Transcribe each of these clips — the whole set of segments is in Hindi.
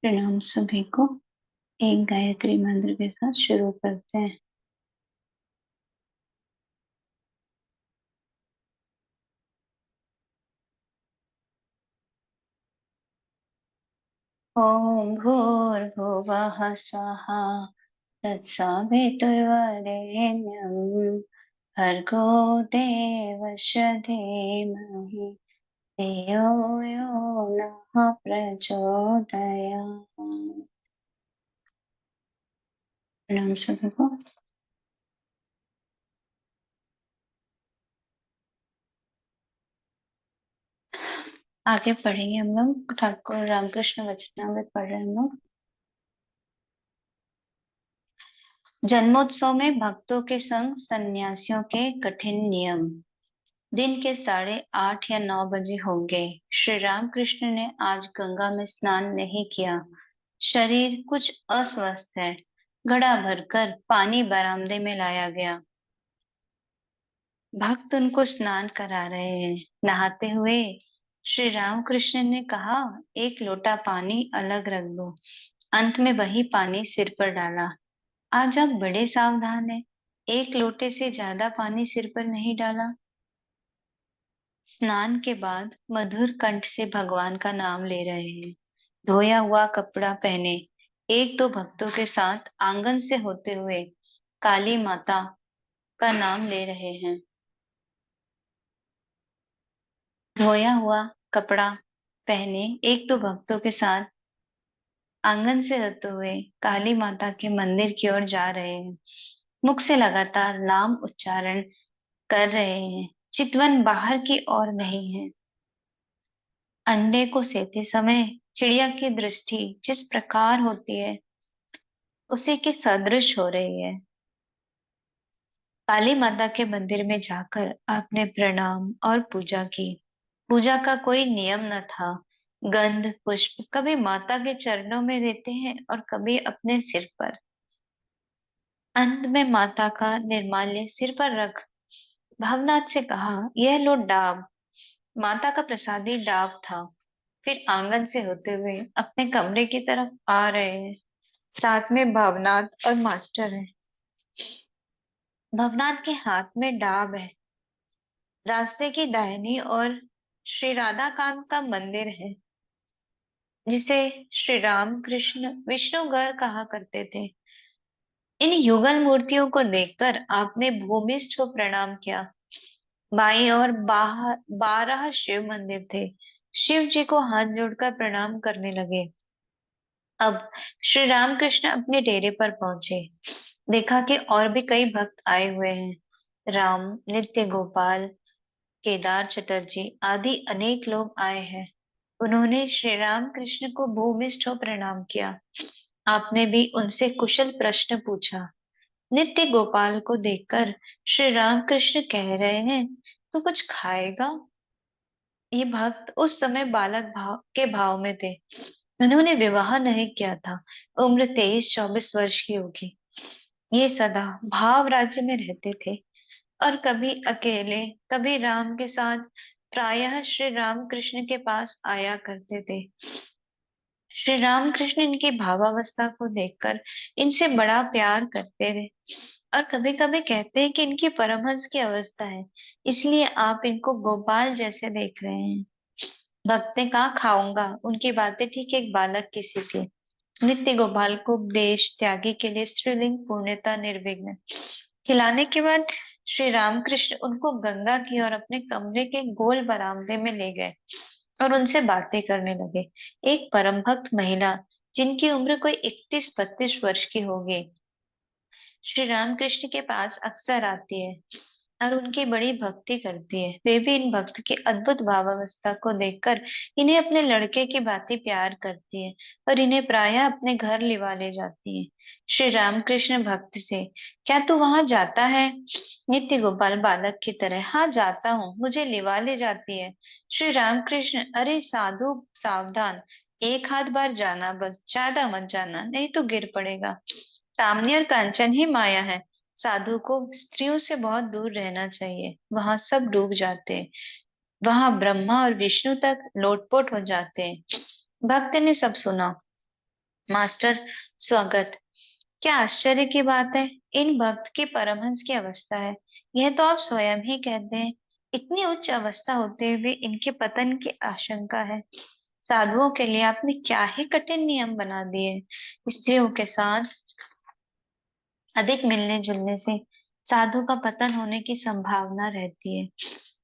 प्रणाम सभी को। एक गायत्री मंत्र के साथ शुरू करते हैं। ओम भूर्भुवः स्वः तत्सवितुर्वरेण्यं भर्गो देवस्य धीमहि धियो यो नः प्रचोदयात्। प्रणाम सभी को। आगे पढ़ेंगे हम लोग। ठाकुर रामकृष्ण वचनामृत पढ़ रहे हैं हम लोग। जन्मोत्सव में भक्तों के संग सन्यासियों के कठिन नियम। दिन के 8:30 या 9 बजे होंगे। श्री रामकृष्ण ने आज गंगा में स्नान नहीं किया। शरीर कुछ अस्वस्थ है। घड़ा भरकर पानी बरामदे में लाया गया। भक्त उनको स्नान करा रहे हैं। नहाते हुए श्री रामकृष्ण ने कहा, एक लोटा पानी अलग रख दो। अंत में वही पानी सिर पर डाला। आज आप बड़े सावधान हैं। एक लोटे से ज्यादा पानी सिर पर नहीं डाला। स्नान के बाद मधुर कंठ से भगवान का नाम ले रहे हैं। धोया हुआ कपड़ा पहने एक दो भक्तों के साथ आंगन से होते हुए काली माता का नाम ले रहे हैं। धोया हुआ कपड़ा पहने एक दो भक्तों के साथ आंगन से होते हुए काली माता के मंदिर की ओर जा रहे हैं। मुख से लगातार नाम उच्चारण कर रहे हैं। चितवन बाहर की ओर नहीं है। अंडे को सेते समय चिड़िया की दृष्टि जिस प्रकार होती है उसी के सदृश हो रही है। काली माता के मंदिर में जाकर आपने प्रणाम और पूजा की। पूजा का कोई नियम न था। गंध पुष्प कभी माता के चरणों में देते हैं और कभी अपने सिर पर। अंत में माता का निर्माल्य सिर पर रख भवनाथ से कहा, यह लो डाब। माता का प्रसादी डाब था। फिर आंगन से होते हुए अपने कमरे की तरफ आ रहे हैं। साथ में भवनाथ और मास्टर है। भवनाथ के हाथ में डाब है। रास्ते की दाहिनी ओर श्री राधा कांत का मंदिर है, जिसे श्री राम कृष्ण विष्णुगर कहा करते थे। इन युगल मूर्तियों को देखकर आपने भूमिष्ठ को प्रणाम किया। बाईं ओर 12 शिव मंदिर थे। शिव जी को हाथ जोड़कर प्रणाम करने लगे। अब श्री रामकृष्ण अपने डेरे पर पहुंचे। देखा कि और भी कई भक्त आए हुए हैं। राम, नित्य गोपाल, केदार चटर्जी आदि अनेक लोग आए हैं। उन्होंने श्री राम कृष्ण को भूमिष्ठ प्रणाम किया। आपने भी उनसे कुशल प्रश्न पूछा। नित्य गोपाल को देखकर श्री राम कृष्ण कह रहे हैं, तो कुछ खाएगा? ये भक्त उस समय बालक भाव के भाव में थे। उन्होंने विवाह नहीं किया था। उम्र 23-24 वर्ष की होगी। ये सदा भाव राज्य में रहते थे और कभी अकेले कभी राम के साथ प्रायः श्री राम कृष्ण के पास आया करते थे। श्री राम कृष्ण इनकी भावावस्था को देखकर इनसे बड़ा प्यार करते थे और कभी कभी कहते हैं कि इनकी परमहंस की अवस्था है, इसलिए आप इनको गोपाल जैसे देख रहे हैं। भक्त ने कहा, खाऊंगा। उनकी बातें ठीक एक बालक की सी थी। नित्य गोपाल को उपदेश त्यागी के लिए स्त्रीलिंग पूर्णता निर्विघ्न खिलाने के बाद श्री रामकृष्ण उनको गंगा की और अपने कमरे के गोल बरामदे में ले गए और उनसे बातें करने लगे। एक परम भक्त महिला जिनकी उम्र कोई 31-32 वर्ष की होगी, श्री रामकृष्ण के पास अक्सर आती है और उनकी बड़ी भक्ति करती है। वे भी इन भक्त की अद्भुत भावावस्था को देखकर इन्हें अपने लड़के की भांति प्यार करती है और इन्हें प्रायः अपने घर लिवा ले जाती है। श्री रामकृष्ण भक्त से, क्या तू वहां जाता है? नित्य गोपाल बालक की तरह, हाँ जाता हूँ, मुझे लिवा ले जाती है। श्री रामकृष्ण, अरे साधु सावधान, एक हाथ बार जाना बस, ज्यादा मत जाना नहीं तो गिर पड़ेगा। कामनी और कांचन ही माया है। साधु को स्त्रियों से बहुत दूर रहना चाहिए। वहां सब डूब जाते हैं। वहां ब्रह्मा और विष्णु तक लोटपोट हो जाते हैं। भक्त ने सब सुना। मास्टर, स्वागत। क्या आश्चर्य की बात है। इन भक्त की परमहंस की अवस्था है, यह तो आप स्वयं ही कहते हैं। इतनी उच्च अवस्था होते हुए इनके पतन की आशंका है। साधुओं के लिए आपने क्या ही कठिन नियम बना दिए। स्त्रियों के साथ अधिक मिलने जुलने से साधु का पतन होने की संभावना रहती है।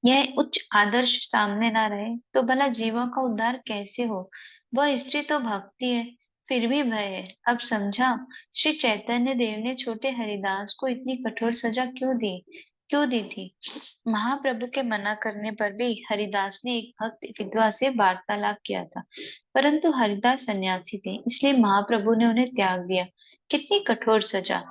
यह उच्च आदर्श सामने ना रहे तो भला जीवों का उद्धार कैसे हो। वह स्त्री तो भक्ति है, फिर भी भय है। अब समझा, श्री चैतन्य देव ने छोटे हरिदास को इतनी कठोर सजा क्यों दी थी। महाप्रभु के मना करने पर भी हरिदास ने एक भक्त विधवा से वार्तालाप किया था, परंतु हरिदास सन्यासी थे, इसलिए महाप्रभु ने उन्हें त्याग दिया। कितनी कठोर सजा।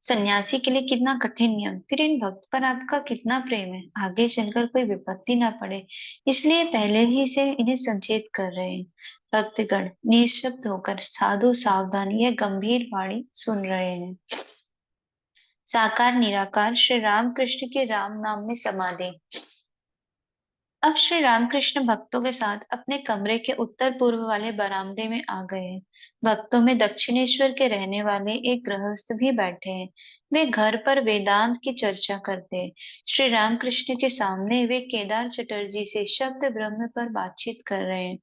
सन्यासी के लिए कितना कठिन नियम, फिर इन भक्त पर आपका कितना प्रेम है। आगे चलकर कोई विपत्ति ना पड़े, इसलिए पहले ही से इन्हें संचेत कर रहे हैं। भक्तगण निशब्द होकर साधु सावधानी यह गंभीर वाणी सुन रहे हैं। साकार निराकार श्री राम कृष्ण के राम नाम में समाधि। अब श्री रामकृष्ण भक्तों के साथ अपने कमरे के उत्तर पूर्व वाले बरामदे में आ गए हैं। भक्तों में दक्षिणेश्वर के रहने वाले एक गृहस्थ भी बैठे हैं। वे घर पर वेदांत की चर्चा करते हैं। श्री रामकृष्ण के सामने वे केदार चटर्जी से शब्द ब्रह्म पर बातचीत कर रहे हैं।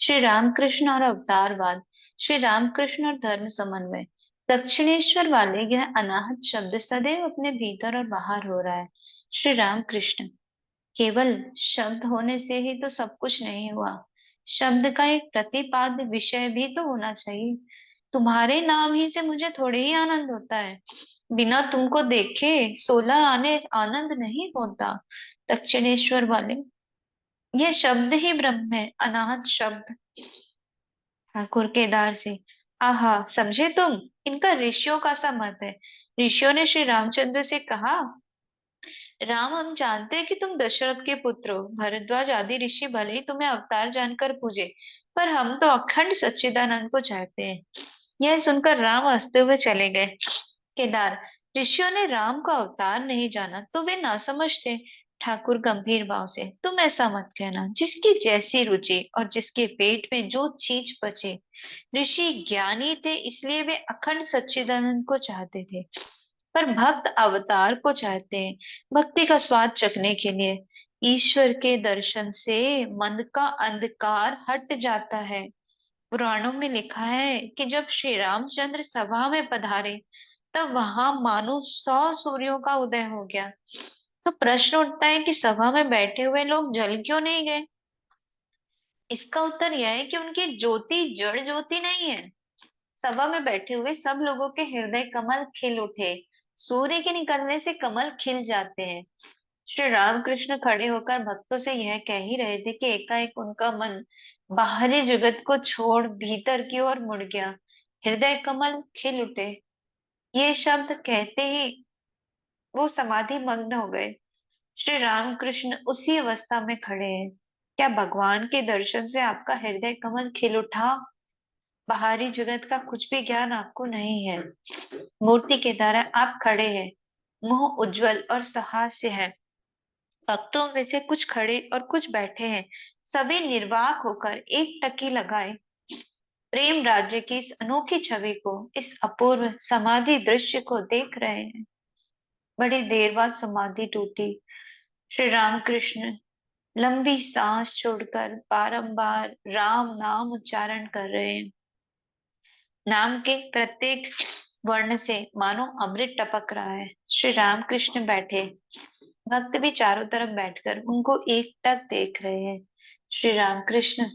श्री रामकृष्ण और अवतारवाद, श्री रामकृष्ण और धर्म समन्वय। दक्षिणेश्वर वाले यह अनाहत शब्द सदैव अपने भीतर और बाहर हो रहा है। श्री रामकृष्ण, केवल शब्द होने से ही तो सब कुछ नहीं हुआ। शब्द का एक प्रतिपाद्य विषय भी तो होना चाहिए। तुम्हारे नाम ही से मुझे थोड़े ही आनंद होता है। बिना तुमको देखे 16 आने आनंद नहीं होता। दक्षिणेश्वर वाले, यह शब्द ही ब्रह्म है, अनाहत शब्द। ठाकुर केदार से, आहा, समझे तुम, इनका ऋषियों का सा मत है। ऋषियों ने श्री रामचंद्र से कहा, राम, हम जानते हैं कि तुम दशरथ के पुत्र हो। भरद्वाज आदि ऋषि भले ही तुम्हें अवतार जानकर पूजे, पर हम तो अखंड सच्चिदानंद को चाहते हैं। यह सुनकर राम हंसते हुए चले गए। केदार, ऋषियों ने राम को अवतार नहीं जाना तो वे नासमझ थे। ठाकुर गंभीर भाव से, तुम ऐसा मत कहना। जिसकी जैसी रुचि और जिसके पेट में जो चीज पचे। ऋषि ज्ञानी थे, इसलिए वे अखंड सच्चिदानंद को चाहते थे, पर भक्त अवतार को चाहते हैं, भक्ति का स्वाद चखने के लिए। ईश्वर के दर्शन से मन का अंधकार हट जाता है। पुराणों में लिखा है कि जब श्री रामचंद्र सभा में पधारे, तब वहां मानो 100 सूर्यों का उदय हो गया। तो प्रश्न उठता है कि सभा में बैठे हुए लोग जल क्यों नहीं गए। इसका उत्तर यह है कि उनकी ज्योति जड़ ज्योति नहीं है। सभा में बैठे हुए सब लोगों के हृदय कमल खिल उठे। सूर्य के निकलने से कमल खिल जाते हैं। श्री रामकृष्ण खड़े होकर भक्तों से यह कह ही रहे थे कि एकाएक उनका मन बाहरी जगत को छोड़ भीतर की ओर मुड़ गया। हृदय कमल खिल उठे, ये शब्द कहते ही वो समाधि मग्न हो गए। श्री रामकृष्ण उसी अवस्था में खड़े हैं। क्या भगवान के दर्शन से आपका हृदय कमल खिल उठा। बाहरी जगत का कुछ भी ज्ञान आपको नहीं है। मूर्ति के द्वारा आप खड़े हैं, मुंह उज्जवल और सहास्य है। भक्तों में से कुछ खड़े और कुछ बैठे हैं। सभी निर्वाक होकर एक टकी लगाए प्रेम राज्य की इस अनोखी छवि को, इस अपूर्व समाधि दृश्य को देख रहे हैं। बड़ी देर बाद समाधि टूटी। श्री रामकृष्ण लंबी सांस छोड़कर बारंबार राम नाम उच्चारण कर रहे हैं। नाम के प्रत्येक वर्ण से मानो अमृत टपक रहा है। श्री रामकृष्ण बैठे, भक्त भी चारों तरफ बैठकर उनको एकटक देख रहे हैं। श्री रामकृष्ण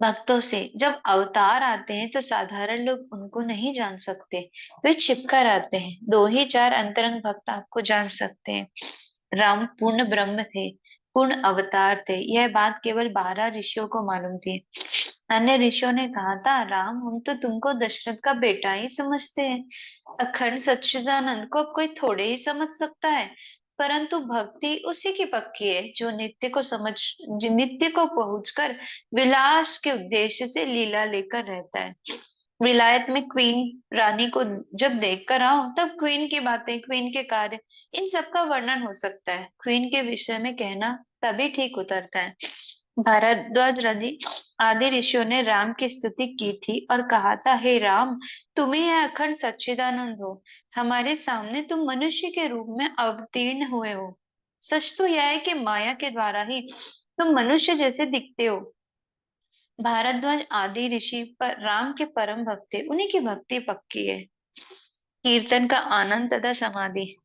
भक्तों से, जब अवतार आते हैं तो साधारण लोग उनको नहीं जान सकते, वे छिपकर आते हैं। 2 ही 4 अंतरंग भक्त आपको जान सकते हैं। राम पूर्ण ब्रह्म थे, पूर्ण अवतार थे। यह बात केवल 12 ऋषियों को मालूम थी। अन्य ऋषियों ने कहा था, राम, हम तो तुमको दशरथ का बेटा ही समझते हैं। अखंड सच्चिदानंद को अब कोई थोड़े ही समझ सकता है। परंतु भक्ति उसी की पक्की है जो नित्य को पहुंचकर विलास के उद्देश्य से लीला लेकर रहता है। विलायत में क्वीन रानी को जब देख कर आओ, तब क्वीन की बातें, क्वीन के कार्य, इन सब का वर्णन हो सकता है। क्वीन के विषय में कहना तभी ठीक उतरता है। भारद्वाज रवि आदि ऋषियों ने राम की स्तुति की थी और कहा था, हे राम, तुम ही है अखंड सच्चिदानंद हो। हमारे सामने तुम मनुष्य के रूप में अवतीर्ण हुए हो। सच तो यह है कि माया के द्वारा ही तुम मनुष्य जैसे दिखते हो। भारद्वाज आदि ऋषि पर राम के परम भक्त थे, उन्हीं की भक्ति पक्की है। कीर्तन का आनंद तथा समाधि।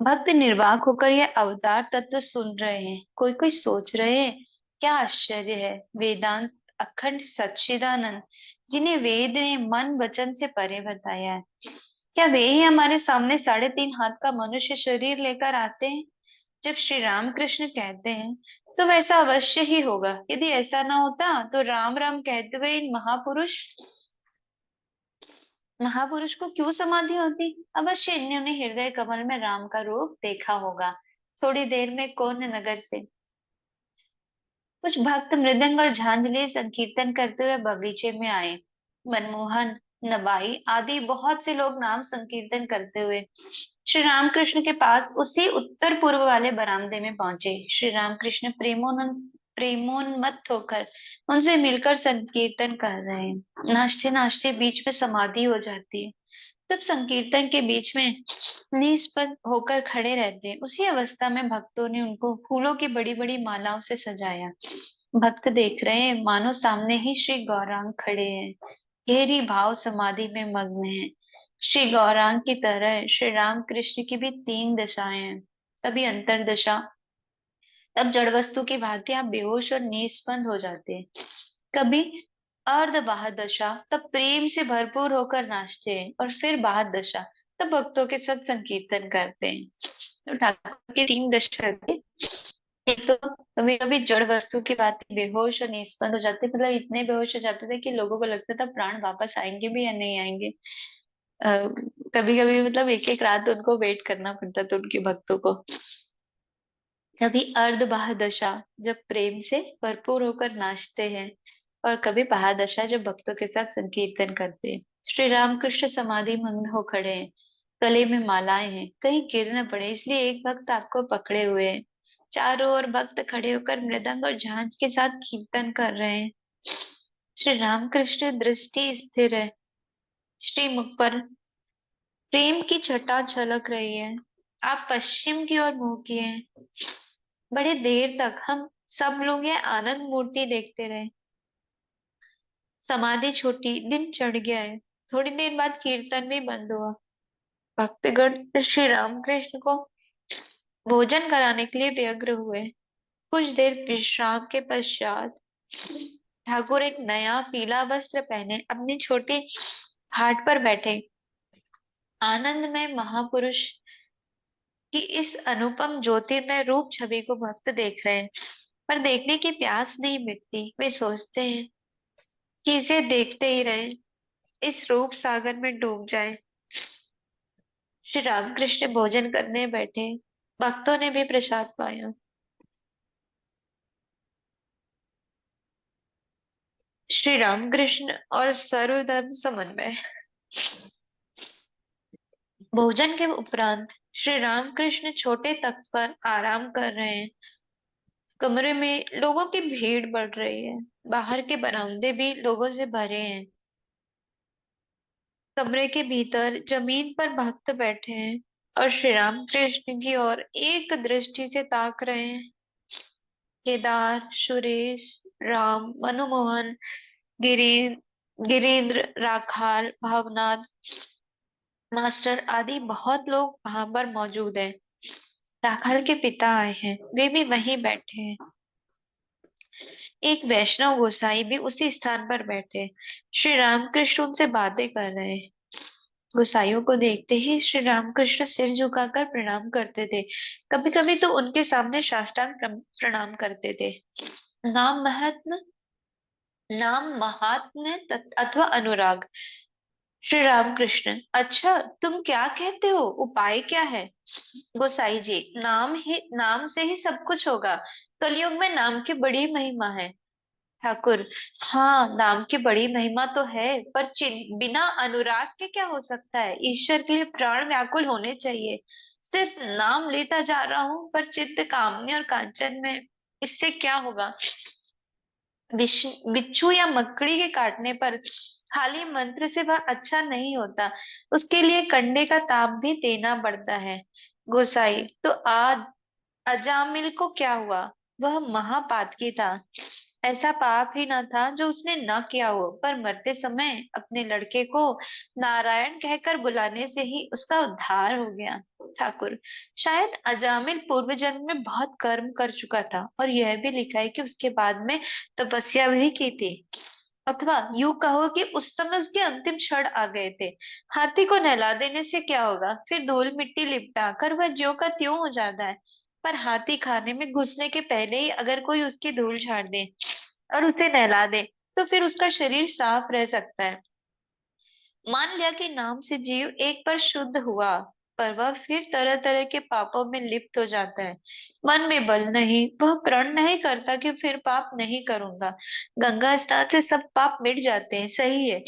भक्त निर्वाक होकर यह अवतार तत्व सुन रहे हैं। कोई कोई सोच रहे हैं, क्या आश्चर्य है, वेदांत अखंड सच्चिदानंद, जिन्हें वेद ने मन वचन से परे बताया है, क्या वे ही हमारे सामने 3.5 हाथ का मनुष्य शरीर लेकर आते हैं? जब श्री राम कृष्ण कहते हैं तो वैसा अवश्य ही होगा। यदि ऐसा ना होता तो राम राम कहते हुए इन महापुरुष को क्यों समाधि होती? अवश्य इन्होंने हृदय कमल में राम का रूप देखा होगा। थोड़ी देर में कौन नगर से कुछ भक्त मृदंग और झांझ संकीर्तन करते हुए बगीचे में आए। मनमोहन, नबाई आदि बहुत से लोग नाम संकीर्तन करते हुए श्री रामकृष्ण के पास उसी उत्तर पूर्व वाले बरामदे में पहुंचे। श्री रामकृष्ण प्रेमोन्मत्त होकर उनसे मिलकर संकीर्तन कर रहे हैं। नाचते नाचते बीच में समाधि हो जाती है। तब संकीर्तन के बीच में निष्पद होकर खड़े रहते हैं। उसी अवस्था में भक्तों ने उनको फूलों की बड़ी बड़ी मालाओं से सजाया। भक्त देख रहे हैं, मानो सामने ही श्री गौरांग खड़े हैं, गहरी भाव समाधि में मग्न हैं। श्री गौरांग की तरह श्री राम कृष्ण की भी 3 दशाएं हैं। तभी अंतरदशा, तब जड़ वस्तु की भांति आप बेहोश और निस्पंद हो जाते हैं। कभी अर्ध बाह्य दशा, तब प्रेम से भरपूर होकर नाचते हैं, और फिर बाह्य दशा, तब भक्तों के साथ संकीर्तन करते हैं। तो ठाकुर की 3 दशा थी। एक तो कभी कभी जड़ वस्तु की बात बेहोश और निस्पंद हो जाते, मतलब इतने बेहोश हो जाते थे कि लोगों को लगता था प्राण वापस आएंगे भी या नहीं आएंगे। कभी कभी मतलब एक एक रात उनको वेट करना पड़ता था उनके भक्तों को। कभी अर्ध बाह्य दशा, जब प्रेम से भरपूर होकर नाचते हैं, और कभी बाह्य दशा, जब भक्तों के साथ संकीर्तन करते हैं। श्री रामकृष्ण समाधि मग्न हो खड़े हैं, गले में मालाएं हैं, कहीं गिर न पड़े इसलिए एक भक्त आपको पकड़े हुए हैं। चारों ओर भक्त खड़े होकर मृदंग और झांझ के साथ कीर्तन कर रहे हैं। श्री रामकृष्ण दृष्टि स्थिर है, श्री मुख पर प्रेम की छटा छलक रही है। आप पश्चिम की ओर मुंह किए हैं। बड़ी देर तक हम सब लोग ये आनंद मूर्ति देखते रहे। समाधि छूटी, दिन चढ़ गया है। थोड़ी देर बाद कीर्तन भी बंद हुआ। भक्तगण श्री रामकृष्ण को भोजन कराने के लिए व्यग्र हुए। कुछ देर विश्राम के पश्चात ठाकुर एक नया पीला वस्त्र पहने अपनी छोटी खाट पर बैठे आनंद में महापुरुष की इस अनुपम ज्योतिर्मय रूप छवि को भक्त देख रहे हैं, पर देखने की प्यास नहीं मिटती। वे सोचते हैं कि इसे देखते ही रहे, इस रूप सागर में डूब जाए। श्री रामकृष्ण भोजन करने बैठे, भक्तों ने भी प्रसाद पाया। श्री रामकृष्ण और सर्वधर्म समन्वय। भोजन के उपरांत श्री रामकृष्ण छोटे तख्त पर आराम कर रहे हैं। कमरे में लोगों की भीड़ बढ़ रही है। बाहर के बरामदे भी लोगों से भरे हैं। कमरे के भीतर जमीन पर भक्त बैठे हैं और श्री राम कृष्ण की ओर एक दृष्टि से ताक रहे हैं। केदार, सुरेश, राम, मनमोहन, गिरी गिरीन्द्र, राखाल, भावनाथ, मास्टर आदि बहुत लोग वहां पर मौजूद हैं। राखाल के पिता आए हैं, वे भी वहीं बैठे हैं। एक वैष्णव गोसाई भी उसी स्थान पर बैठे। श्री रामकृष्ण उनसे बातें कर रहे हैं। गोसाइयों को देखते ही श्री रामकृष्ण सिर झुकाकर प्रणाम करते थे। कभी कभी तो उनके सामने साष्टांग प्रणाम करते थे। नाम महात्म नाम महात्म्य अथवा अनुराग। श्री रामकृष्ण, अच्छा, तुम क्या कहते हो, उपाय क्या है? गोसाई जी, नाम से ही सब कुछ होगा। कलयुग में नाम की बड़ी महिमा है। ठाकुर, हाँ, नाम की बड़ी महिमा तो है, पर बिना अनुराग के क्या हो सकता है? ईश्वर के लिए प्राण व्याकुल होने चाहिए। सिर्फ नाम लेता जा रहा हूँ, पर चित्त कामनी और कांचन में, इससे क्या होगा? बिच्छू या मकड़ी के काटने पर खाली मंत्र से वह अच्छा नहीं होता, उसके लिए कंडे का ताप भी देना पड़ता है। गोसाई तो आज अजामिल को क्या हुआ? वह महापातकी था। ऐसा पाप ही न था जो उसने न किया हो, पर मरते समय अपने लड़के को नारायण कहकर बुलाने से ही उसका उद्धार हो गया। ठाकुर, शायद अजामिल पूर्व जन्म में बहुत कर्म कर चुका था, और यह भी लिखा है कि उसके बाद में तपस्या भी की थी। अथवा यूं कहो कि उस समय उसके अंतिम क्षण आ गए थे। हाथी को नहला देने से क्या होगा? फिर धूल मिट्टी लिपटा कर वह ज्यों का त्यों हो जाता है। पर हाथी खाने में घुसने के पहले ही अगर कोई उसकी धूल झाड़ दे और उसे नहला दे, तो फिर उसका शरीर साफ रह सकता है। मान लिया कि नाम से जीव एक बार शुद्ध हुआ, पर वह फिर तरह तरह के पापों में लिप्त हो जाता है। मन में बल नहीं, वह प्रण नहीं करता कि फिर पाप नहीं करूंगा। गंगा स्नान से सब पाप मिट जाते हैं, सही है,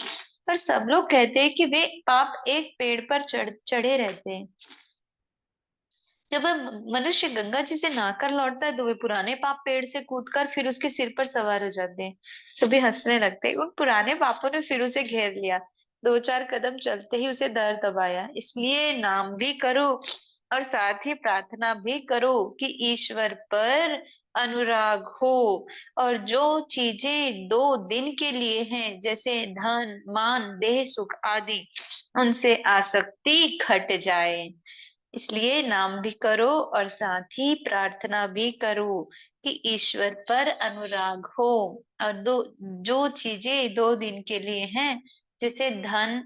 पर सब लोग कहते हैं कि वे पाप एक पेड़ पर चढ़े रहते हैं। जब वह मनुष्य गंगा जी से नहाकर लौटता है, तो वे पुराने पाप पेड़ से कूदकर फिर उसके सिर पर सवार हो जाते हैं। सभी हंसने लगते हैं। उन पुराने पापों ने फिर उसे घेर लिया। दो चार कदम चलते ही उसे दर्द दबाया। इसलिए नाम भी करो और साथ ही प्रार्थना भी करो कि ईश्वर पर अनुराग हो, और जो चीजें दो दिन के लिए हैं, जैसे धन मान देह सुख आदि, उनसे आसक्ति घट जाए। इसलिए नाम भी करो और साथ ही प्रार्थना भी करो कि ईश्वर पर अनुराग हो, और दो जो चीजें दो दिन के लिए हैं, जैसे धन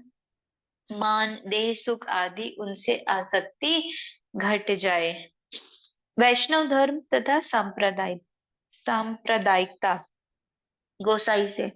मान देह सुख आदि, उनसे आसक्ति घट जाए। वैष्णव धर्म तथा सांप्रदायिकता। गोसाई से,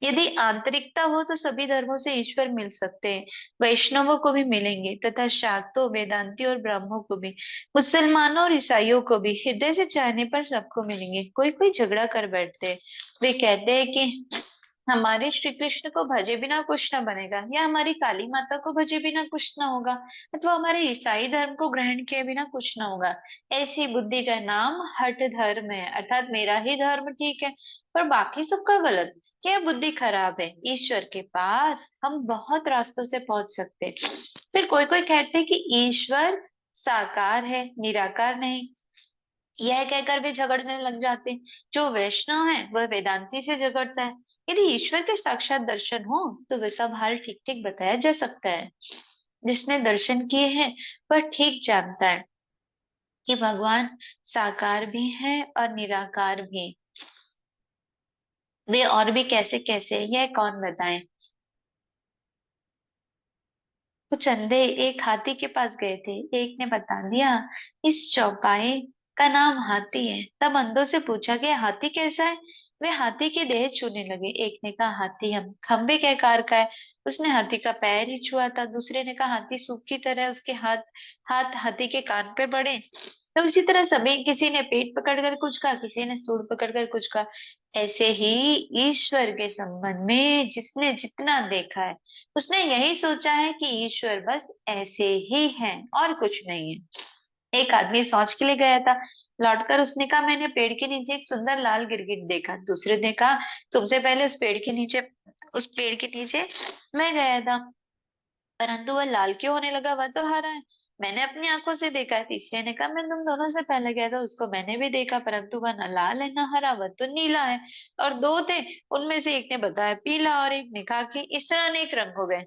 यदि आंतरिकता हो तो सभी धर्मों से ईश्वर मिल सकते हैं। वैष्णवों को भी मिलेंगे, तथा शाक्तों वेदांती और ब्राह्मणों को भी, मुसलमानों और ईसाइयों को भी। हृदय से चाहने पर सबको मिलेंगे। कोई कोई झगड़ा कर बैठते हैं। वे कहते हैं कि हमारे श्री कृष्ण को भजे बिना कुछ ना बनेगा, या हमारी काली माता को भजे बिना कुछ ना होगा, अथवा हमारे ईसाई धर्म को ग्रहण किए बिना कुछ ना होगा। ऐसी बुद्धि का नाम हठ धर्म है, अर्थात मेरा ही धर्म ठीक है पर बाकी सबका गलत। यह बुद्धि खराब है। ईश्वर के पास हम बहुत रास्तों से पहुंच सकते हैं। फिर कोई कोई कहते हैं कि ईश्वर साकार है, निराकार नहीं। यह कहकर भी झगड़ने लग जाते हैं। जो वैष्णव है वह वेदांती से झगड़ता है। यदि ईश्वर के साक्षात दर्शन हो तो वे सब हाल ठीक ठीक बताया जा सकता है। जिसने दर्शन किए हैं वह ठीक जानता है कि भगवान साकार भी है और निराकार भी। वे और भी कैसे कैसे, यह कौन बताए। कुछ अंधे एक हाथी के पास गए थे। एक ने बता दिया, इस चौपाए का नाम हाथी है। तब अंधों से पूछा गया, हाथी कैसा है? वे हाथी की देह छूने लगे। एक ने कहा, हाथी हम खंबे के आकार का है। उसने हाथी का पैर ही छुआ था। दूसरे ने कहा, हाथी सूप की तरह है, उसके हाथ हाथ हाथी के कान पे बड़े। तो इसी तरह सभी, किसी ने पेट पकड़कर कुछ कहा, किसी ने सूंड पकड़कर कुछ कहा। ऐसे ही ईश्वर के संबंध में जिसने जितना देखा है, उसने यही सोचा है कि ईश्वर बस ऐसे ही है और कुछ नहीं है। एक आदमी शौच के लिए गया था। लौटकर उसने कहा, मैंने पेड़ के नीचे एक सुंदर लाल गिरगिट देखा। दूसरे ने कहा, तुमसे पहले उस पेड़ के नीचे मैं गया था, परंतु वह लाल क्यों होने लगा? वह तो हरा है, मैंने अपनी आंखों से देखा है। तीसरे ने कहा, मैं तुम दोनों से पहले गया था, उसको मैंने भी देखा, परंतु वह न लाल है न हरा, वह तो नीला है। और दो थे, उनमें से एक ने बताया पीला और एक ने कहा कि इस तरह अनेक रंग हो गए।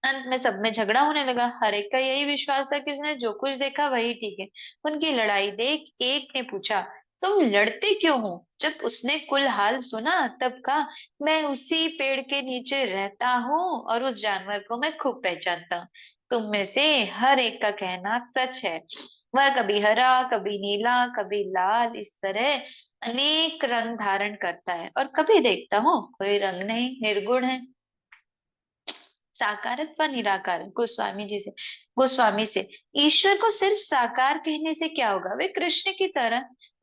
अंत में सब में झगड़ा होने लगा। हर एक का यही विश्वास था कि उसने जो कुछ देखा वही ठीक है। उनकी लड़ाई देख एक ने पूछा, तुम लड़ते क्यों हो? जब उसने कुल हाल सुना तब कहा, मैं उसी पेड़ के नीचे रहता हूँ और उस जानवर को मैं खूब पहचानता हूँ। तुम में से हर एक का कहना सच है। वह कभी हरा, कभी नीला, कभी लाल, इस तरह अनेक रंग धारण करता है, और कभी देखता हूँ कोई रंग नहीं, निर्गुण है। साकार अथवा निराकार। गोस्वामी से ईश्वर को सिर्फ साकार कहने से क्या होगा? वे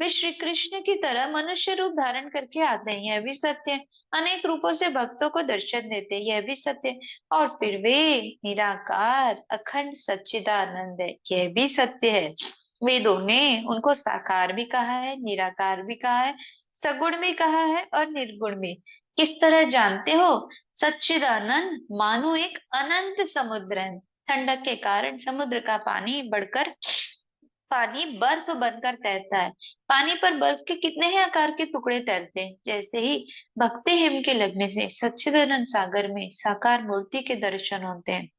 श्री कृष्ण की तरह मनुष्य रूप धारण करके आते हैं, यह भी सत्य है। अनेक रूपों से भक्तों को दर्शन देते हैं, यह भी सत्य है। और फिर वे निराकार अखंड सच्चिदानंद है, यह भी सत्य है। वेदों ने उनको साकार भी कहा है, निराकार भी कहा है, सगुण में कहा है और निर्गुण में। किस तरह जानते हो? सच्चिदानंद मानो एक अनंत समुद्र है। ठंडक के कारण समुद्र का पानी बर्फ बनकर तैरता है। पानी पर बर्फ के कितने ही आकार के टुकड़े तैरते हैं। जैसे ही भक्ति हिम के लगने से सच्चिदानंद सागर में साकार मूर्ति के दर्शन होते हैं,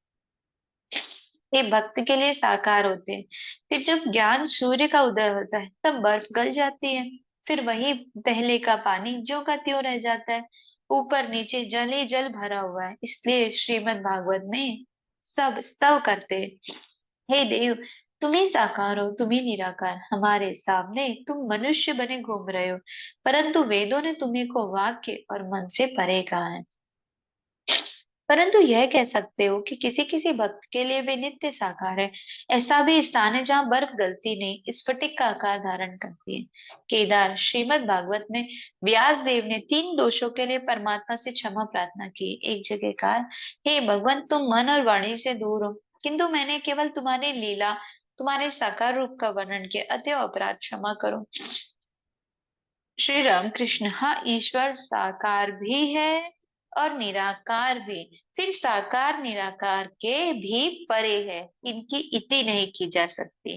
ये भक्त के लिए साकार होते हैं। फिर जब ज्ञान सूर्य का उदय होता है तब बर्फ गल जाती है। फिर वही पहले का पानी ज्यों का त्यों रह जाता है। ऊपर नीचे जल ही जल भरा हुआ है। इसलिए श्रीमद् भागवत में सब स्तव करते हैं, हे देव, तुम ही साकार हो, तुम ही निराकार, हमारे सामने तुम मनुष्य बने घूम रहे हो, परंतु वेदों ने तुम्ही को वाक्य और मन से परे कहा है। परंतु यह कह सकते हो कि किसी किसी भक्त के लिए वे नित्य साकार है। ऐसा भी स्थान है जहाँ बर्फ गलती नहीं, स्फटिक का आकार धारण करती है। केदार श्रीमद् भागवत में व्यास देव ने 3 दोषों के लिए परमात्मा से क्षमा प्रार्थना की। एक जगह कहा, हे भगवान, तुम मन और वाणी से दूर हो, किंतु मैंने केवल तुम्हारी लीला, तुम्हारे साकार रूप का वर्णन किया, अतएव अपराध क्षमा करो। श्री राम कृष्ण, हाँ, ईश्वर साकार भी है और निराकार भी, फिर साकार निराकार के भी परे है, इनकी इति नहीं की जा सकती।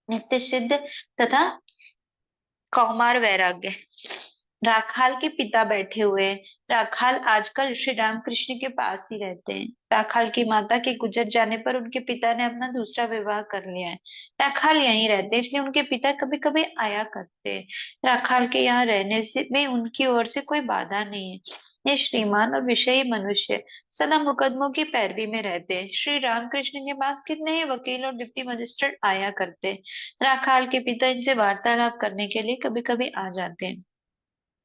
नित्य सिद्ध तथा कौमार वैराग्य। राखाल के पिता बैठे हुए हैं। राखाल आजकल श्री राम कृष्ण के पास ही रहते हैं। राखाल की माता के गुजर जाने पर उनके पिता ने अपना दूसरा विवाह कर लिया है। राखाल यहीं रहते हैं, इसलिए उनके पिता कभी कभी आया करते हैं। राखाल के यहाँ रहने से में उनकी ओर से कोई बाधा नहीं है। ये श्रीमान और विषयी मनुष्य सदा मुकदमों की पैरवी में रहते हैं। श्री राम कृष्ण के पास कितने ही वकील और डिप्टी मजिस्ट्रेट आया करते हैं। राखाल के पिता इनसे वार्तालाप करने के लिए कभी कभी आ जाते हैं।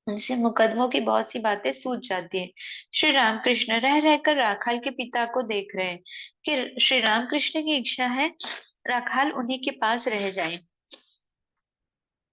उनसे मुकदमों की बहुत सी बातें सूझ जाती है। श्री रामकृष्ण रह रहकर राखाल के पिता को देख रहे हैं कि श्री रामकृष्ण की इच्छा है राखाल उन्हीं के पास रह जाए।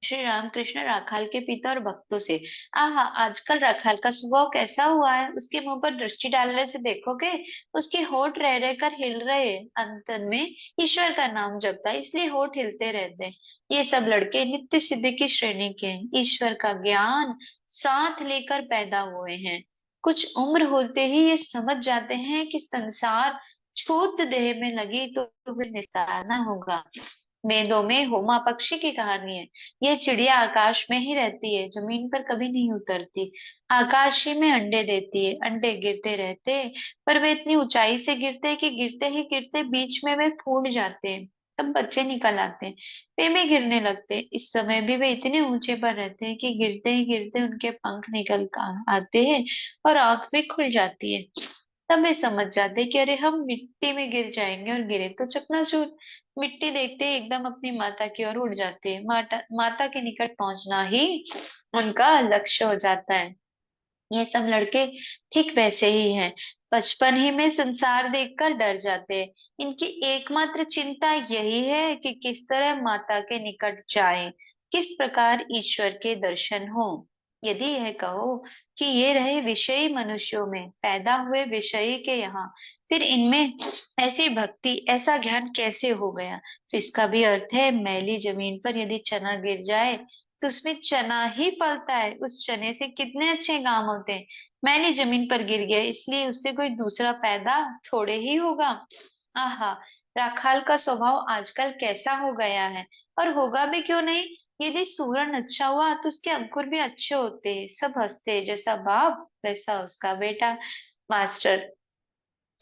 श्री रामकृष्ण राखाल के पिता और भक्तों से, आहा, आजकल राखाल का स्वभाव कैसा हुआ है, उसके मुंह पर दृष्टि डालने से देखोगे, उसके होठ रह रहकर हिल रहे हैं, अंत में ईश्वर का नाम जपता है, इसलिए होठ हिलते रहते हैं। ये सब लड़के नित्य सिद्धि की श्रेणी के हैं, ईश्वर का ज्ञान साथ लेकर पैदा हुए हैं। कुछ उम्र होते ही ये समझ जाते हैं कि संसार छूत देह में लगी तो फिर निस्तारना होगा। वेदों में होमा पक्षी की कहानी है। यह चिड़िया आकाश में ही रहती है, जमीन पर कभी नहीं उतरती। आकाश ही में अंडे देती है, अंडे गिरते रहते हैं, पर वे इतनी ऊंचाई से गिरते हैं कि गिरते ही गिरते बीच में वे फूट जाते हैं, तब बच्चे निकल आते हैं, वे में गिरने लगते हैं। इस समय भी वे इतने ऊंचे पर रहते हैं कि गिरते ही गिरते उनके पंख निकल आते हैं और आंख भी खुल जाती है। तब वे समझ जाते कि अरे, हम मिट्टी में गिर जाएंगे, और गिरे तो चकनाचूर। मिट्टी देखते ही एकदम अपनी माता की ओर उड़ जाते हैं। माता के निकट पहुंचना ही उनका लक्ष्य हो जाता है। ये सब लड़के ठीक वैसे ही हैं। बचपन ही में संसार देखकर डर जाते हैं। इनकी एकमात्र चिंता यही है कि किस तरह माता के निकट जाएं, किस प्रकार ईश्वर के दर्शन हो। यदि यह कहो कि ये रहे विषयी मनुष्यों में पैदा हुए विषयी के यहाँ, फिर इनमें ऐसी भक्ति, ऐसा ज्ञान कैसे हो गया? तो इसका भी अर्थ है, मैली जमीन पर यदि चना गिर जाए तो उसमें चना ही पलता है, उस चने से कितने अच्छे काम होते हैं। मैंने जमीन पर गिर गया इसलिए उससे कोई दूसरा पैदा थोड़े ही होगा। आहा, राखाल का स्वभाव आजकल कैसा हो गया है, और होगा भी क्यों नहीं। यदि सूरन अच्छा हुआ तो उसके अंकुर भी अच्छे होते हैं, सब हंसते हैं, जैसा बाप वैसा उसका बेटा। मास्टर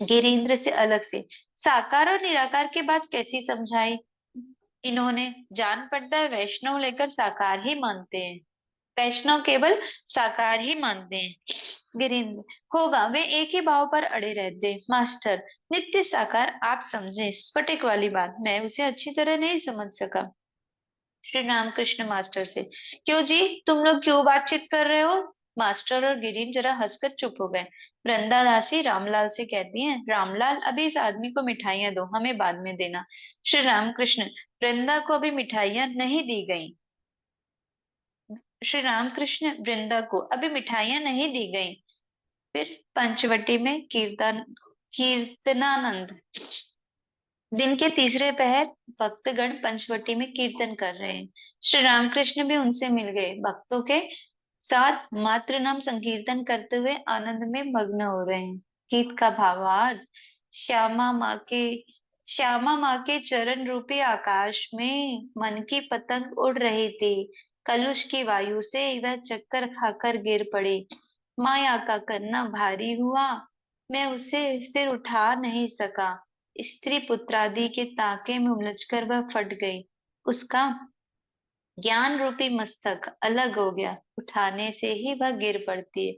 गिरीन्द्र से अलग से साकार और निराकार की बात कैसी समझाई इन्होंने? जान पड़ता है वैष्णव लेकर साकार ही मानते हैं, वैष्णव केवल साकार ही मानते हैं। गिरिंद्र, होगा, वे एक ही भाव पर अड़े रहते हैं। मास्टर नित्य साकार आप समझे, स्फटिक वाली बात मैं उसे अच्छी तरह नहीं समझ सका। श्री रामकृष्ण मास्टर से, क्यों जी, तुम लोग क्यों बातचीत कर रहे हो? मास्टर और गिरीन जरा हंसकर चुप हो गए। वृंदा दासी रामलाल से कहती हैं, रामलाल, अभी इस आदमी को मिठाइयां दो, हमें बाद में देना। श्री रामकृष्ण, वृंदा को अभी मिठाइयां नहीं दी गई। श्री रामकृष्ण, वृंदा को अभी मिठाइयां नहीं दी गई। फिर पंचवटी में कीर्तनानंद दिन के तीसरे पहर भक्तगण पंचवटी में कीर्तन कर रहे हैं। श्री रामकृष्ण भी उनसे मिल गए। भक्तों के साथ मात्र नाम संकीर्तन करते हुए आनंद में मग्न हो रहे हैं। गीत का भावार्थ। श्यामा माँ के श्यामा माँ के चरण रूपी आकाश में मन की पतंग उड़ रही थी। कलुष की वायु से वह चक्कर खाकर गिर पड़ी। माया का करना भारी हुआ, मैं उसे फिर उठा नहीं सका। स्त्री पुत्रादि के ताके में उलझकर वह फट गई। उसका ज्ञान रूपी मस्तक अलग हो गया। उठाने से ही वह गिर पड़ती है।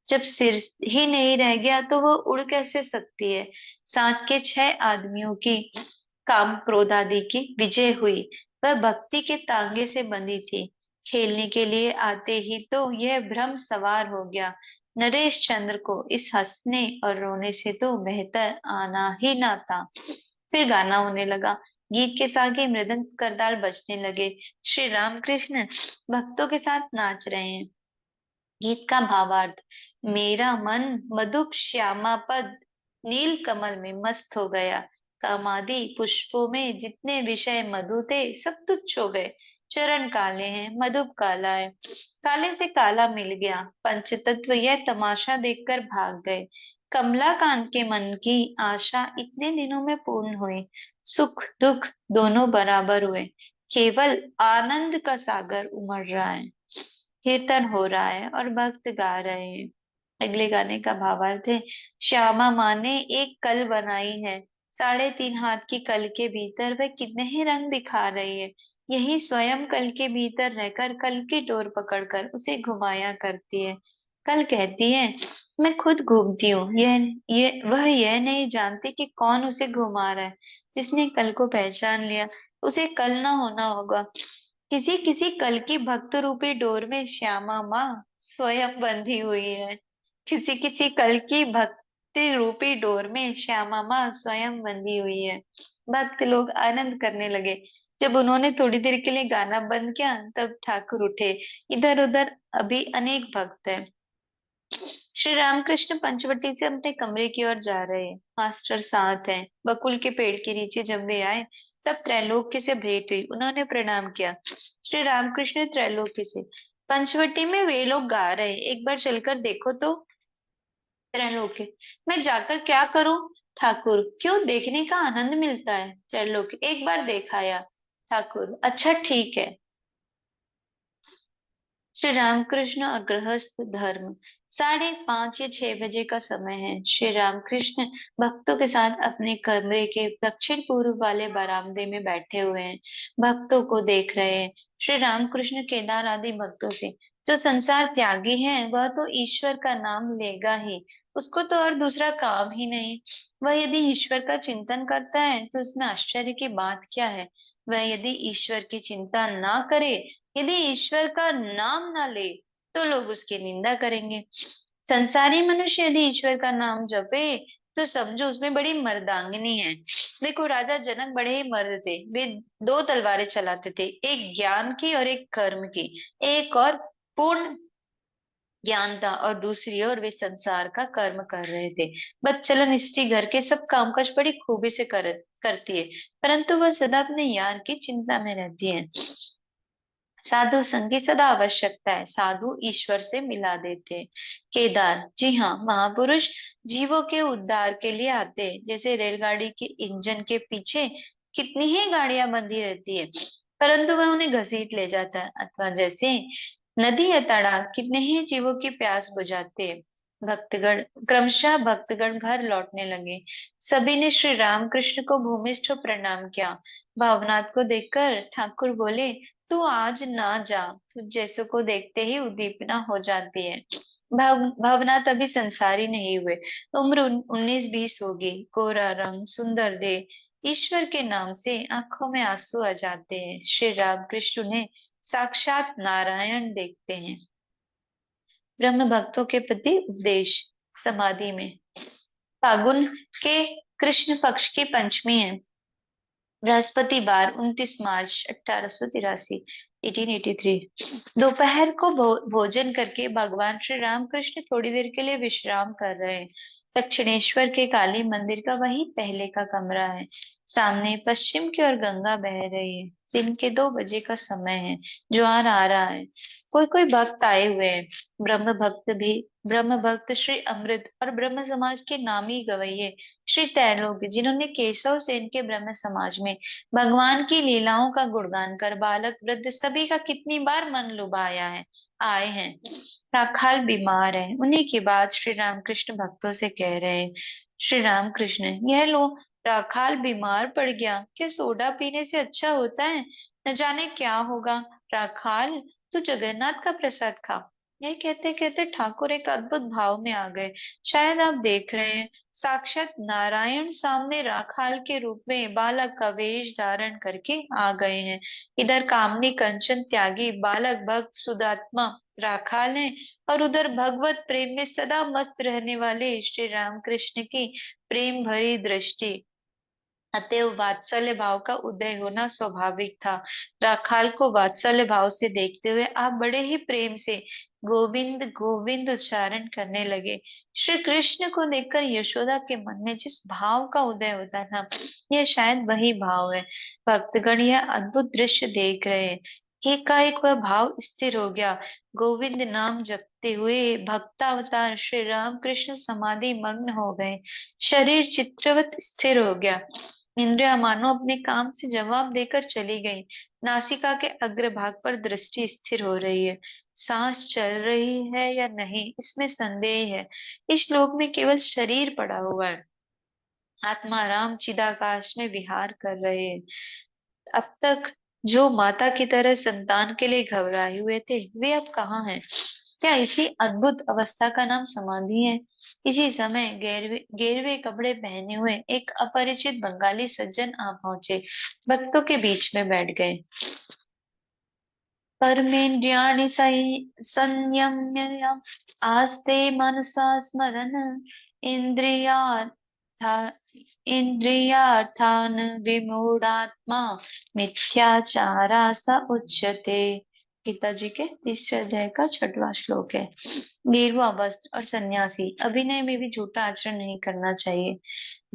जब सिर ही नहीं रह गया तो वह उड़ कैसे सकती है। साथ के 6 आदमियों की काम क्रोध आदि की विजय हुई। वह भक्ति के तांगे से बंधी थी। खेलने के लिए आते ही तो यह भ्रम सवार हो गया। नरेश चंद्र को इस हंसने और रोने से तो बेहतर आना ही ना था। फिर गाना होने लगा। गीत के साथ ही मृदंग करताल बजने लगे। श्री रामकृष्ण भक्तों के साथ नाच रहे हैं। गीत का भावार्थ। मेरा मन मधुप श्यामा पद नील कमल में मस्त हो गया। कामादि पुष्पों में जितने विषय मधु थे सब तुच्छ हो गए। चरण काले हैं, मधुप काला है, काले से काला मिल गया। पंचतत्व यह तमाशा देखकर भाग गए। कमलाकांत के मन की आशा इतने दिनों में पूर्ण हुई। सुख दुख दोनों बराबर हुए। केवल आनंद का सागर उमड़ रहा है। कीर्तन हो रहा है और भक्त गा रहे हैं। अगले गाने का भावार्थ है। श्यामा माँ ने एक कल बनाई है। 3.5 हाथ की कल के भीतर वह कितने ही रंग दिखा रही है। यही स्वयं कल के भीतर रहकर कल की डोर पकड़कर उसे घुमाया करती है। कल कहती है, मैं खुद घूमती हूँ। वह यह नहीं जानती कि कौन उसे घुमा रहा है। जिसने कल को पहचान लिया उसे कल ना होना होगा। किसी किसी कल की भक्त रूपी डोर में श्यामा माँ स्वयं बंधी हुई है। किसी किसी कल की भक्ति रूपी डोर में श्यामा माँ स्वयं बंधी हुई है। भक्त लोग आनंद करने लगे। जब उन्होंने थोड़ी देर के लिए गाना बंद किया तब ठाकुर उठे। इधर उधर अभी अनेक भक्त हैं। श्री रामकृष्ण पंचवटी से अपने कमरे की ओर जा रहे हैं। मास्टर साथ हैं। बकुल के पेड़ के नीचे जब वे आए तब त्रैलोक्य से भेंट हुई। उन्होंने प्रणाम किया। श्री रामकृष्ण त्रैलोक्य से, पंचवटी में वे लोग गा रहे हैं, एक बार चलकर देखो तो। त्रैलोक्य, मैं जाकर क्या करूं। ठाकुर, क्यों, देखने का आनंद मिलता है। त्रैलोक्य, एक बार देखा। ठाकुर, अच्छा ठीक है। श्री रामकृष्ण और गृहस्थ धर्म। 5:30 या 6 बजे का समय है। श्री रामकृष्ण भक्तों के साथ अपने कमरे के दक्षिण पूर्व वाले बरामदे में बैठे हुए हैं। भक्तों को देख रहे हैं। श्री रामकृष्ण केदार आदि भक्तों से, जो संसार त्यागी है वह तो ईश्वर का नाम लेगा ही। उसको तो और दूसरा काम ही नहीं। वह यदि ईश्वर का चिंतन करता है तो उसमें आश्चर्य की बात क्या है। वह यदि ईश्वर की चिंता ना करे, यदि ईश्वर का नाम ना ले, तो लोग उसकी निंदा करेंगे। संसारी मनुष्य यदि ईश्वर का नाम जपे तो समझो उसमें बड़ी मर्दांगिनी है। देखो, राजा जनक बड़े ही मर्द थे। वे 2 तलवारें चलाते थे, एक ज्ञान की और एक कर्म की। एक और पूर्ण ज्ञान था और दूसरी ओर वे संसार का कर्म कर रहे थे। बच्चलन स्त्री घर के सब कामकाज बड़ी खूबी से करती है, परंतु वह सदा अपने यार की चिंता में रहती है। साधु संग की सदा आवश्यकता है। साधु ईश्वर से मिला देते हैं। केदार, जी हाँ, महापुरुष जीवों के उद्धार के लिए आते हैं। जैसे रेलगाड़ी के इंजन के पीछे कितनी ही गाड़ियां बंधी रहती है, परंतु वह उन्हें घसीट ले जाता है। अथवा जैसे नदी या तड़ाग कितने ही जीवों की प्यास बुझाते हैं। भक्तगण क्रमशः भक्तगण घर लौटने लगे। सभी ने श्री रामकृष्ण को भूमिष्ठ प्रणाम किया। भावनाथ को देखकर ठाकुर बोले, तू आज ना जा। तुझ जैसों को देखते ही उद्दीपना हो जाती है। भवनाथ अभी संसारी नहीं हुए। उम्र 19-20 होगी। गोरा रंग, सुंदर देह। ईश्वर के नाम से आंखों में आंसू आ जाते हैं। श्री रामकृष्ण उन्हें साक्षात नारायण देखते हैं। ब्रह्म भक्तों के प्रति उपदेश। समाधि में फागुन के कृष्ण पक्ष की पंचमी है। बृहस्पतिवार 29 मार्च 1883। 1883। दोपहर को भोजन करके भगवान श्री रामकृष्ण थोड़ी देर के लिए विश्राम कर रहे हैं। दक्षिणेश्वर के काली मंदिर का वही पहले का कमरा है। सामने पश्चिम की ओर गंगा बह रही है। दिन के 2 बजे का समय है। ज्वार आ रहा है। कोई कोई भक्त आए हुए हैं। ब्रह्म भक्त श्री अमृत और ब्रह्म समाज के नामी गवैये श्री तैलोक, जिन्होंने केशव सेन के ब्रह्म समाज में भगवान की लीलाओं का गुणगान कर बालक वृद्ध सभी का कितनी बार मन लुभाया है, आए हैं। राखाल बीमार है। उन्हीं की बात श्री रामकृष्ण भक्तों से कह रहे हैं। श्री रामकृष्ण, यह लो, राखाल बीमार पड़ गया, क्या सोडा पीने से अच्छा होता है? न जाने क्या होगा। राखाल, तू जगन्नाथ का प्रसाद खा। यह कहते कहते ठाकुर एक अद्भुत भाव में आ गए। शायद आप देख रहे हैं, साक्षात नारायण सामने राखाल के रूप में बालक का वेश धारण करके आ गए हैं। इधर कामनी कंचन त्यागी बालक भक्त सुदात्मा राखाल है, और उधर भगवत प्रेम में सदा मस्त रहने वाले श्री रामकृष्ण की प्रेम भरी दृष्टि। अतएव वात्सल्य भाव का उदय होना स्वाभाविक था। राखाल को वात्सल्य भाव से देखते हुए आप बड़े ही प्रेम से गोविंद गोविंद उच्चारण करने लगे। श्री कृष्ण को देखकर यशोदा के मन में जिस भाव का उदय होता था, यह शायद वही भाव है। भक्तगण यह अद्भुत दृश्य देख रहे हैं। एकाएक वह भाव स्थिर हो गया। गोविंद नाम जपते हुए भक्तावतार श्री राम कृष्ण समाधि मग्न हो गए। शरीर चित्रवत स्थिर हो गया। इंद्रिया मानो अपने काम से जवाब देकर चली गई। नासिका के अग्रभाग पर दृष्टि स्थिर हो रही है। सांस चल रही है या नहीं, इसमें संदेह है। इस लोक में केवल शरीर पड़ा हुआ है। आत्मा राम चिदाकाश में विहार कर रहे हैं। अब तक जो माता की तरह संतान के लिए घबराए हुए थे, वे अब कहाँ हैं? क्या इसी अद्भुत अवस्था का नाम समाधि है? इसी समय गेरवे गेरवे कपड़े पहने हुए एक अपरिचित बंगाली सज्जन आ पहुंचे। भक्तों के बीच में बैठ गए। कर्मेन्द्रियाणि संयम्य आस्ते मनसा स्मरन् इंद्रियार्था इंद्रियार्थान विमूढ़ात्मा मिथ्याचारा स उच्यते। गीता जी के तीसरे अध्याय का 6वां श्लोक है। गेरुआ वस्त्र और सन्यासी अभिनय में भी झूठा आचरण नहीं करना चाहिए।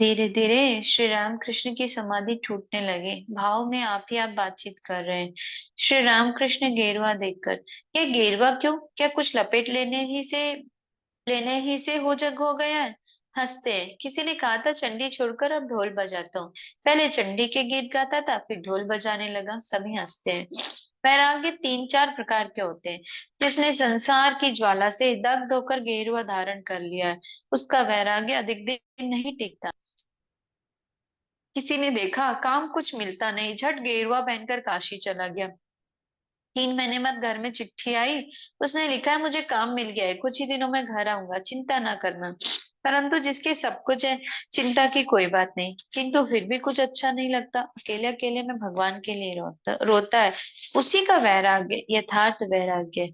धीरे धीरे श्री राम कृष्ण की समाधि टूटने लगी। भाव में आप ही आप बातचीत कर रहे हैं। श्री राम कृष्ण गेरुआ देखकर, ये गेरुआ क्यों? क्या कुछ लपेट लेने ही से हो जग हो गया है? हंसते हैं। किसी ने कहा था चंडी छोड़कर अब ढोल बजाता हूँ। पहले चंडी के गीत गाता था, फिर ढोल बजाने लगा। सभी हंसते हैं। वैराग्य 3-4 प्रकार के होते हैं। जिसने संसार की ज्वाला से दग्ध होकर गेरुआ धारण कर लिया है, उसका वैराग्य अधिक दिन नहीं टिकता। किसी ने देखा काम कुछ मिलता नहीं, झट गेरुआ पहनकर काशी चला गया। 3 महीने बाद घर में चिट्ठी आई। उसने लिखा है, मुझे काम मिल गया है, कुछ ही दिनों में घर आऊंगा, चिंता ना करना। परंतु जिसके सब कुछ है, चिंता की कोई बात नहीं, किंतु फिर भी कुछ अच्छा नहीं लगता। अकेले अकेले में भगवान के लिए रोता है। उसी का वैराग्य यथार्थ वैराग्य है।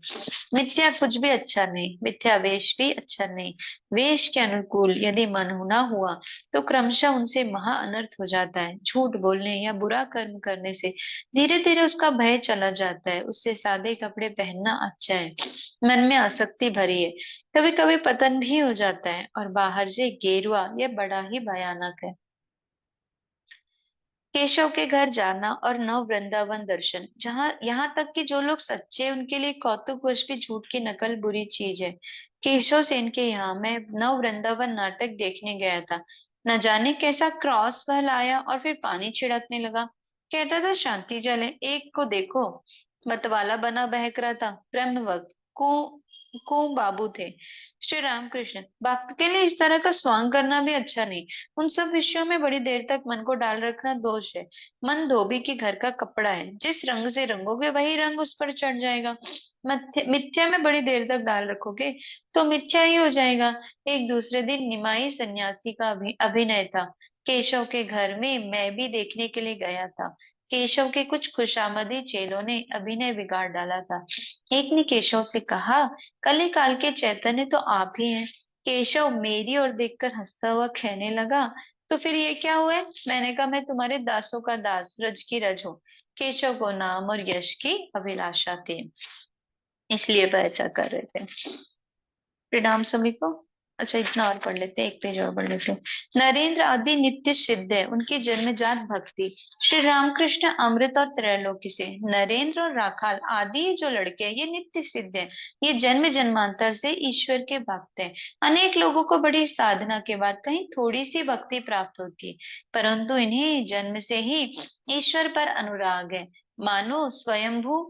मिथ्या कुछ भी अच्छा नहीं, मिथ्या वेश भी अच्छा नहीं। वेश के अनुकूल यदि मन ना हुआ, तो क्रमशः उनसे महा अनर्थ हो जाता है। झूठ बोलने या बुरा कर्म करने से धीरे धीरे उसका भय चला जाता है। उससे सादे कपड़े पहनना अच्छा है। मन में आसक्ति भरी है, कभी कभी पतन भी हो जाता है। और बाहर से गेरुआ, यह बड़ा ही भयानक है। केशव के घर जाना और नव वृंदावन दर्शन, जहाँ यहाँ तक कि जो लोग सच्चे हैं, उनके लिए कौतुकवश भी झूठ की नकल बुरी चीज है। केशव सेन के यहाँ मैं नव वृंदावन नाटक देखने गया था। न जाने कैसा क्रॉस वह लाया और फिर पानी छिड़कने लगा। कहता था शांति जल है, एक को देखो। मतवाला बना बहक रहा था। ब्रह्म वक्त को बाबू थे। श्री रामकृष्ण, भक्त के लिए इस तरह का स्वांग करना भी अच्छा नहीं। उन सब विषयों में बड़ी देर तक मन को डाल रखना दोष है। मन धोबी के घर का कपड़ा है, जिस रंग से रंगोगे वही रंग उस पर चढ़ जाएगा। मिथ्या में बड़ी देर तक डाल रखोगे तो मिथ्या ही हो जाएगा। एक दूसरे दिन निमाई सन्यासी का अभिनय था। केशव के घर में मैं भी देखने के लिए गया था। केशव के कुछ खुशामदी चेलों ने अभिनय बिगाड़ डाला था। एक ने केशव से कहा, कली काल के चैतन्य तो आप ही हैं। केशव मेरी ओर देखकर हंसता हुआ कहने लगा, तो फिर ये क्या हुआ है? मैंने कहा, मैं तुम्हारे दासों का दास, रज की रज हूँ। केशव को नाम और यश की अभिलाषा थी, इसलिए वह ऐसा कर रहे थे। प्रणाम सभी को। अच्छा, इतना और पढ़ लेते हैं, एक पेज और पढ़ लेते हैं। नरेंद्र आदि नित्य सिद्ध है, उनकी जन्मजात भक्ति। श्री रामकृष्ण अमृत और त्रैलोक्य से। नरेंद्र और राखाल आदि ये जो लड़के हैं, ये नित्य सिद्ध है। ये जन्म जन्मांतर से ईश्वर के भक्त हैं। अनेक लोगों को बड़ी साधना के बाद कहीं थोड़ी सी भक्ति प्राप्त होती है, परंतु इन्हें जन्म से ही ईश्वर पर अनुराग है, मानो स्वयंभू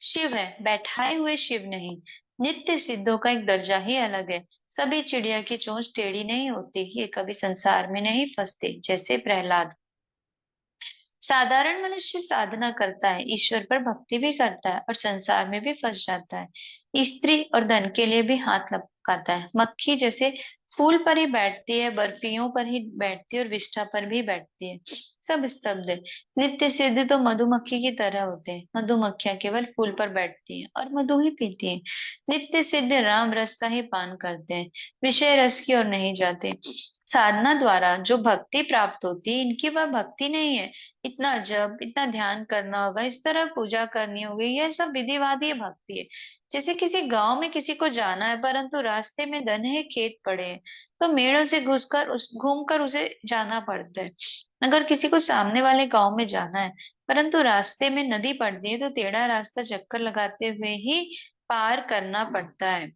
शिव है, बैठाए हुए शिव नहीं। नित्य सिद्धों का एक दर्जा ही अलग है। सभी चिड़िया की चोंच टेढ़ी नहीं होती, ये कभी संसार में नहीं फंसते, जैसे प्रहलाद। साधारण मनुष्य साधना करता है, ईश्वर पर भक्ति भी करता है और संसार में भी फंस जाता है। स्त्री और धन के लिए भी हाथ लपकाता है। मक्खी जैसे फूल पर ही बैठती है, बर्फियों पर ही बैठती है और विष्ठा पर भी बैठती है। सब स्तब्ध है। नित्य सिद्ध तो मधुमक्खी की तरह होते हैं। मधुमक्खियां केवल फूल पर बैठती हैं और मधु ही पीती हैं। नित्य सिद्ध राम रस का ही पान करते हैं, विषय रस की ओर नहीं जाते। साधना द्वारा जो भक्ति प्राप्त होती है, इनकी वह भक्ति नहीं है। इतना जप, इतना ध्यान करना होगा, इस तरह पूजा करनी होगी, यह सब विधिवादी भक्ति है। जैसे किसी गांव में किसी को जाना है, परंतु रास्ते में घने खेत पड़े हैं, तो मेड़ों से घुसकर उस घूमकर उसे जाना पड़ता है। अगर किसी को सामने वाले गांव में जाना है, परंतु रास्ते में नदी पड़ती है, तो टेढ़ा रास्ता चक्कर लगाते हुए ही पार करना पड़ता है।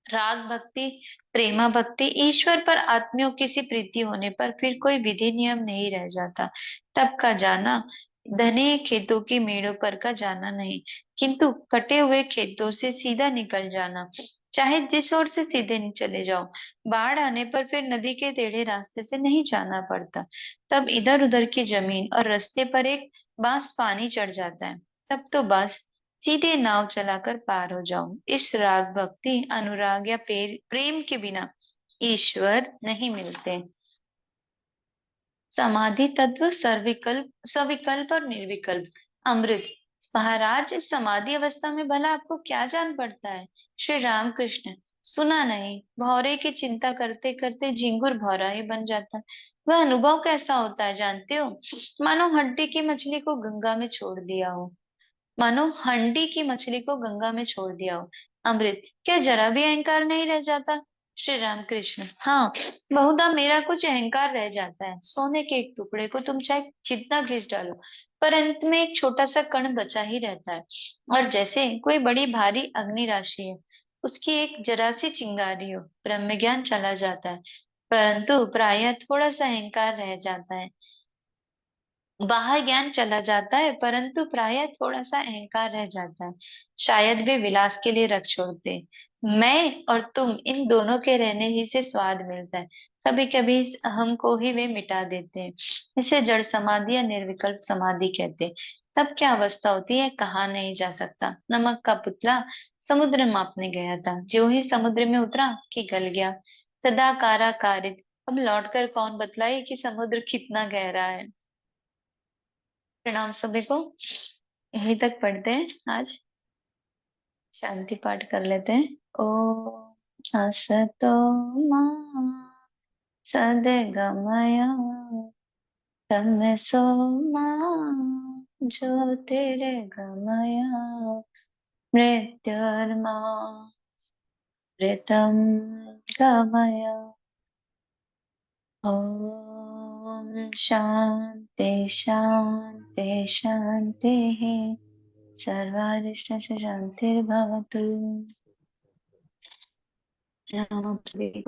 राग भक्ति, प्रेमा भक्ति, ईश्वर पर आत्मियों की सी प्रीति होने पर फिर कोई विधि नियम नहीं रह जाता। तब का जाना धने खेतों की मेड़ों पर का जाना नहीं, किंतु कटे हुए खेतों से सीधा निकल जाना। चाहे जिस ओर से सीधे चले जाओ, बाढ़ आने पर फिर नदी के टेढ़े रास्ते से नहीं जाना पड़ता। तब इधर उधर की जमीन और रास्ते पर एक बांस पानी चढ़ जाता है, तब तो बस सीधे नाव चलाकर पार हो जाऊं। इस राग भक्ति, अनुराग या प्रेम के बिना ईश्वर नहीं मिलते। समाधि तत्व सर्विकल्प, सविकल्प और निर्विकल्प। अमृत। महाराज, इस समाधि अवस्था में भला आपको क्या जान पड़ता है? श्री रामकृष्ण। सुना नहीं, भौरे की चिंता करते करते झिंगुर भौरा ही बन जाता है। वह अनुभव कैसा होता है जानते हो? मानो हड्डी की मछली को गंगा में छोड़ दिया हो। मानो हंडी की मछली को गंगा में छोड़ दिया हो। अमृत। क्या जरा भी अहंकार नहीं रह जाता? श्री राम कृष्ण। हाँ, बहुधा मेरा कुछ अहंकार रह जाता है। सोने के एक टुकड़े को तुम चाहे कितना घिस डालो, पर अंत में एक छोटा सा कण बचा ही रहता है। और जैसे कोई बड़ी भारी अग्नि राशि है, उसकी एक जरा सी चिंगारी हो, ब्रह्म ज्ञान चला जाता है, परंतु प्रायः थोड़ा सा अहंकार रह जाता है। बाह्य ज्ञान चला जाता है, परंतु प्रायः थोड़ा सा अहंकार रह जाता है। शायद वे विलास के लिए रख छोड़ते। मैं और तुम, इन दोनों के रहने ही से स्वाद मिलता है। कभी कभी इस अहम को ही वे मिटा देते हैं। इसे जड़ समाधि या निर्विकल्प समाधि कहते हैं। तब क्या अवस्था होती है, कहा नहीं जा सकता। नमक का पुतला समुद्र मापने गया था, जो ही समुद्र में उतरा कि गल गया। तदा कारित। अब लौटकर कौन बतलाए कि समुद्र कितना गहरा है। प्रणाम सभी को। यहीं तक पढ़ते हैं आज। शांति पाठ कर लेते हैं। ओ असतो मा सद्गमय तमसो मा ज्योतिर्गमय मृत्युर्मा ऋतम गमय। ओम शांति शांति शांति। सर्वारिष्ट शांतिर्भवतु। प्रणाम आप सभी को।